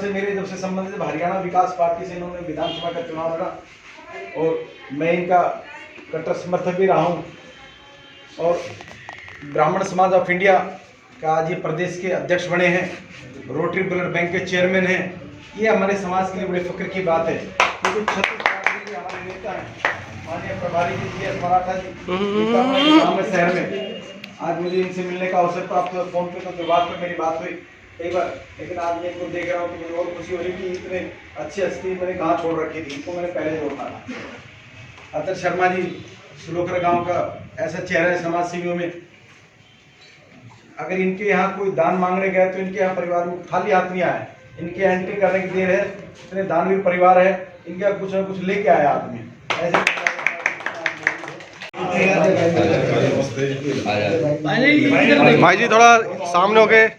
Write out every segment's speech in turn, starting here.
से मेरे जब से संबंधित हरियाणा विकास पार्टी से इन्होंने विधानसभा का चुनाव लड़ा और मैं इनका कट्टर समर्थक भी रहा हूँ। और ब्राह्मण समाज ऑफ इंडिया का आज ये प्रदेश के अध्यक्ष बने हैं, रोटरी ब्लड बैंक के चेयरमैन हैं। ये हमारे समाज के लिए बड़े फक्र की बात है, क्योंकि छत्तीसगढ़ के हमारे नेता हैं माननीय प्रभारी जी जी एस मराठा जी शहर में। आज मुझे इनसे मिलने का अवसर प्राप्त हुआ। फोन पे तो विवाद पर मेरी बात हुई कई बार, लेकिन आज मैं इनको देख रहा हूँ तो मुझे और खुशी हो रही कि इतने अच्छी हस्ती मैंने कहाँ छोड़ रखी थी, इनको मैंने पहले जोड़ना था। अतर शर्मा जी सुलोकर गांव का ऐसा चेहरा है समाज सेवियों में। अगर इनके यहाँ कोई दान मांगने गए तो इनके यहाँ परिवार में खाली हाथ नहीं आए, इनके एंट्री करने की देर है। इतने दानवीर परिवार है, इनके यहाँ कुछ न कुछ लेके आया आदमी ऐसे। भाई जी थोड़ा सामने हो गए।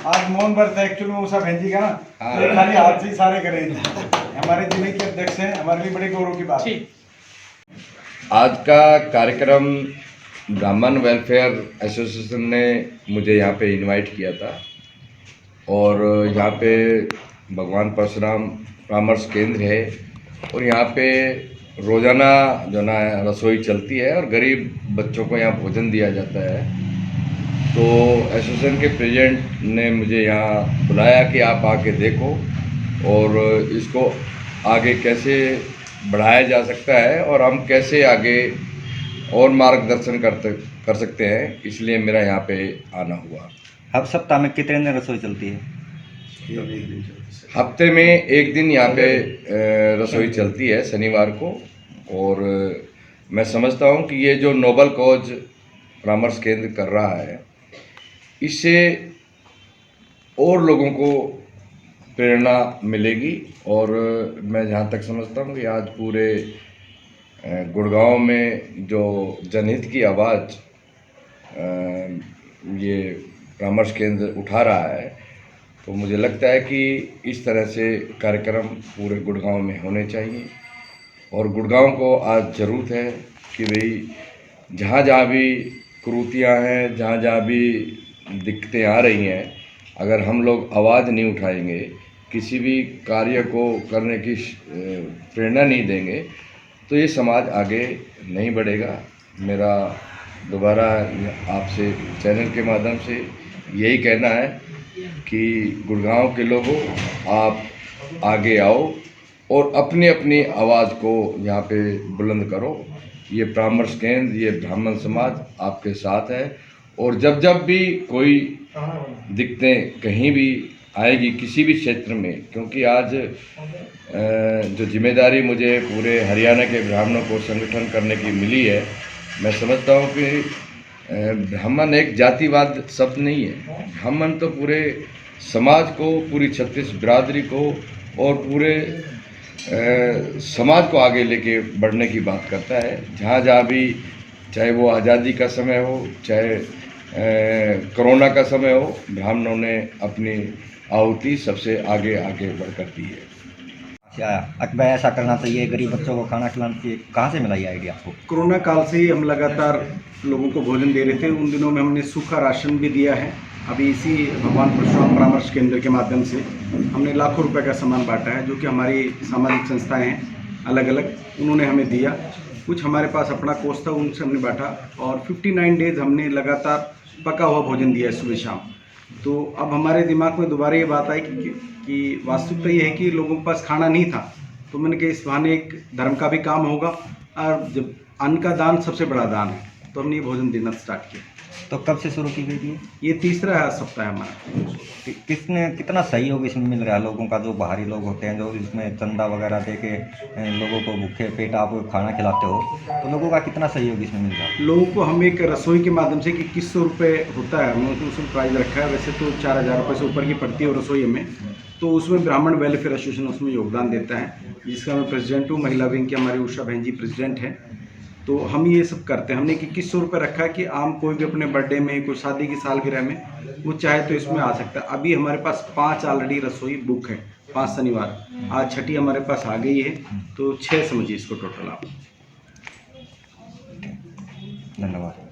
आज मौन व्रत है एक्चुअली में उषा बहन जी का ना, खाली हाथ से ही सारे करें। हमारे जिले के अध्यक्ष हैं, हमारे लिए बड़े गौरव की बात है। आज का कार्यक्रम ब्राह्मण वेलफेयर एसोसिएशन ने मुझे यहाँ पे इनवाइट किया था और यहाँ पे भगवान परशुराम परामर्श केंद्र है और यहाँ पे रोज़ाना जो ना रसोई चलती है और गरीब बच्चों को यहाँ भोजन दिया जाता है। तो एसोसिएशन के प्रेसिडेंट ने मुझे यहाँ बुलाया कि आप आके देखो और इसको आगे कैसे बढ़ाया जा सकता है और हम कैसे आगे और मार्गदर्शन कर सकते हैं, इसलिए मेरा यहाँ पे आना हुआ। हर सप्ताह में कितने दिन रसोई चलती है? हफ्ते में एक दिन यहाँ पे रसोई चलती है शनिवार को। और मैं समझता हूँ कि ये जो नोबल कॉज परामर्श केंद्र कर रहा है, इससे और लोगों को प्रेरणा मिलेगी। और मैं जहाँ तक समझता हूँ कि आज पूरे गुड़गांव में जो जनहित की आवाज़ ये परामर्श केंद्र उठा रहा है, तो मुझे लगता है कि इस तरह से कार्यक्रम पूरे गुड़गांव में होने चाहिए। और गुड़गांव को आज ज़रूरत है कि भाई जहाँ जहाँ भी कुरीतियाँ हैं, जहाँ जहाँ भी दिक्कतें आ रही हैं, अगर हम लोग आवाज़ नहीं उठाएंगे, किसी भी कार्य को करने की प्रेरणा नहीं देंगे, तो ये समाज आगे नहीं बढ़ेगा। मेरा दोबारा आपसे चैनल के माध्यम से यही कहना है कि गुड़गांव के लोगों, आप आगे आओ और अपनी अपनी आवाज़ को यहाँ पे बुलंद करो। ये परामर्श केंद्र, ये ब्राह्मण समाज आपके साथ है। और जब जब भी कोई दिक्कतें कहीं भी आएगी किसी भी क्षेत्र में, क्योंकि आज जो जिम्मेदारी मुझे पूरे हरियाणा के ब्राह्मणों को संगठन करने की मिली है, मैं समझता हूँ कि ब्राह्मण एक जातिवाद शब्द नहीं है। ब्राह्मण तो पूरे समाज को, पूरी छत्तीस बिरादरी को और पूरे समाज को आगे लेके बढ़ने की बात करता है। जहाँ जहाँ भी, चाहे वो आज़ादी का समय हो, चाहे कोरोना का समय हो, ब्राह्मणों ने अपनी आहुति सबसे आगे आगे बढ़कर दी है। क्या अकबर ऐसा करना चाहिए, गरीब बच्चों को खाना खिलाना चाहिए, कहाँ से मिला ये आइडिया आपको? कोरोना काल से ही हम लगातार लोगों को भोजन दे रहे थे। उन दिनों में हमने सूखा राशन भी दिया है। अभी इसी भगवान परशुराम परामर्श केंद्र के माध्यम से हमने लाखों रुपए का सामान बांटा है, जो कि हमारी सामाजिक संस्थाएं हैं अलग अलग, उन्होंने हमें दिया। कुछ हमारे पास अपना कोष था, उनसे हमने बांटा। और 59 डेज हमने लगातार पका हुआ भोजन दिया है सुबह शाम। तो अब हमारे दिमाग में दोबारा ये बात आई कि वास्तविकता ये है कि लोगों के पास खाना नहीं था, तो मैंने कहा इस बहाने एक धर्म का भी काम होगा। और जब अन्न का दान सबसे बड़ा दान है, तो हमने ये भोजन देना स्टार्ट किया। तो कब से शुरू की गई थी? ये तीसरा सप्ताह है हमारा। कितना सहयोग इसमें मिल रहा है लोगों का? जो बाहरी लोग होते हैं, जो इसमें चंदा वगैरह दे के लोगों को भूखे पेट आप खाना खिलाते हो, तो लोगों का कितना सहयोग इसमें मिल रहा है? लोगों को हम एक रसोई के माध्यम से 2100 रुपये होता है, हमने उसमें प्राइस रखा है। वैसे तो 4000 रुपये से ऊपर की पड़ती है रसोई में। तो उसमें ब्राह्मण वेलफेयर एसोसिएशन उसमें योगदान देता है, जिसका मैं प्रेसिडेंट हूँ। महिला विंग की हमारी उषा बहन जी प्रेसिडेंट हैं। तो हम ये सब करते हैं। हमने 2100 रुपये रखा है कि आम कोई भी अपने बर्थडे में, कोई शादी की सालगिरह में वो चाहे तो इसमें आ सकता है। अभी हमारे पास 5 ऑलरेडी रसोई बुक है, 5 शनिवार, आज 6ठी हमारे पास आ गई है, तो 6 समझिए इसको टोटल आप। धन्यवाद।